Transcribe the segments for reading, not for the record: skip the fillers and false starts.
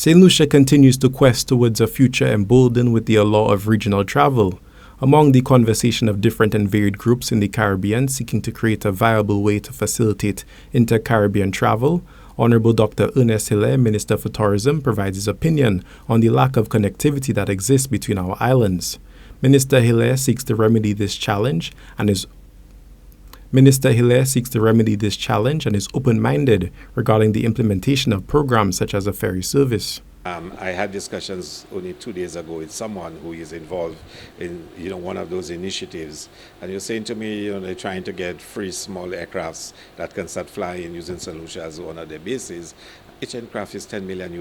St. Lucia continues to quest towards a future emboldened with the allure of regional travel. Among the conversation of different and varied groups in the Caribbean seeking to create a viable way to facilitate inter-Caribbean travel, Honorable Dr. Ernest Hilaire, Minister for Tourism, provides his opinion on the lack of connectivity that exists between our islands. Minister Hilaire seeks to remedy this challenge and is open-minded regarding the implementation of programs such as a ferry service. I had discussions only 2 days ago with someone who is involved in one of those initiatives, and you're saying to me they're trying to get free small aircrafts that can start flying using St. Lucia as one of their bases. Each aircraft is $10 million,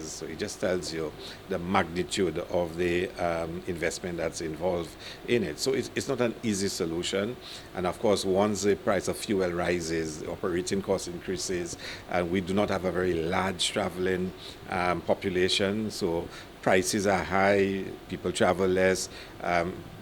so it just tells you the magnitude of the investment that's involved in it. So it's not an easy solution, and of course once the price of fuel rises, the operating cost increases, and we do not have a very large traveling population, so prices are high, people travel less,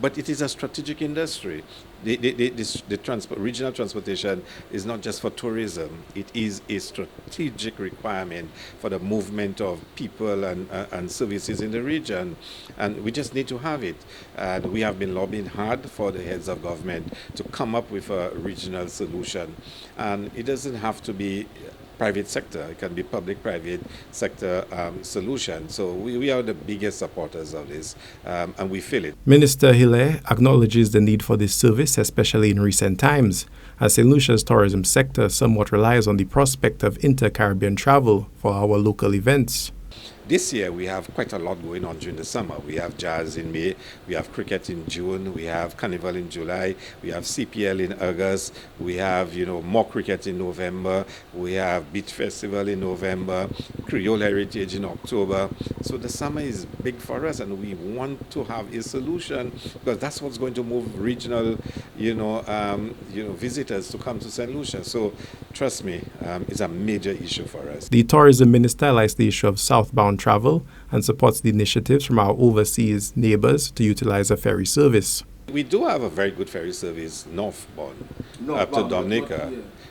but it is a strategic industry. Regional transportation is not just for tourism, it is a strategic requirement for the movement of people and services in the region, and we just need to have it. And we have been lobbying hard for the heads of government to come up with a regional solution, and it doesn't have to be private sector, it can be public-private sector solution. So we are the biggest supporters of this, and we feel it. Minister Hilaire acknowledges the need for this service, especially in recent times, as St. Lucia's tourism sector somewhat relies on the prospect of inter-Caribbean travel for our local events. This year we have quite a lot going on during the summer. We have jazz in May, we have cricket in June, we have carnival in July, we have CPL in August, we have more cricket in November, we have beach festival in November, Creole Heritage in October. So the summer is big for us, and we want to have a solution because that's what's going to move regional visitors to come to St. Lucia. So trust me, it's a major issue for us. The tourism minister highlights the issue of southbound travel and supports the initiatives from our overseas neighbors to utilize a ferry service. We do have a very good ferry service northbound up to Dominica,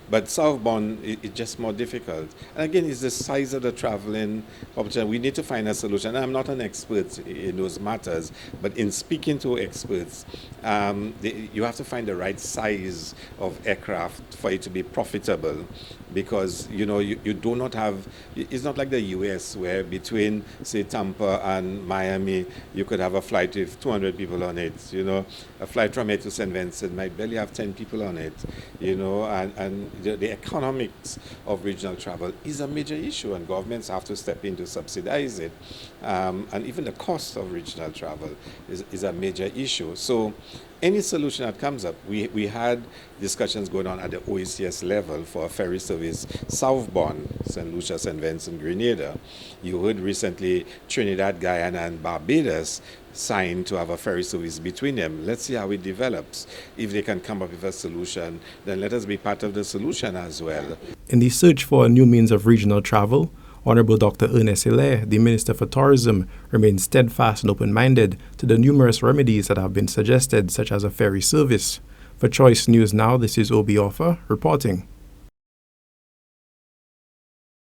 but southbound it's just more difficult. And again, it's the size of the traveling opportunity. We need to find a solution. I'm not an expert in those matters, but in speaking to experts, you have to find the right size of aircraft for it to be profitable, because you do not have, it's not like the US where between say Tampa and Miami you could have a flight with 200 people on it. A flight from here to St. Vincent might barely have 10 people on it. And the economics of regional travel is a major issue, and governments have to step in to subsidize it. And even the cost of regional travel is a major issue. So any solution that comes up, we had discussions going on at the OECS level for a ferry service southbound, St. Lucia, St. Vincent, Grenada. You heard recently Trinidad, Guyana, and Barbados signed to have a ferry service between them. Let's see how it develops. If they can come up with a solution, then let us be part of the solution as well. In the search for a new means of regional travel, Honorable Dr. Ernest Hilaire, the Minister for Tourism, remains steadfast and open-minded to the numerous remedies that have been suggested, such as a ferry service. For Choice News Now, this is Obi Offa reporting.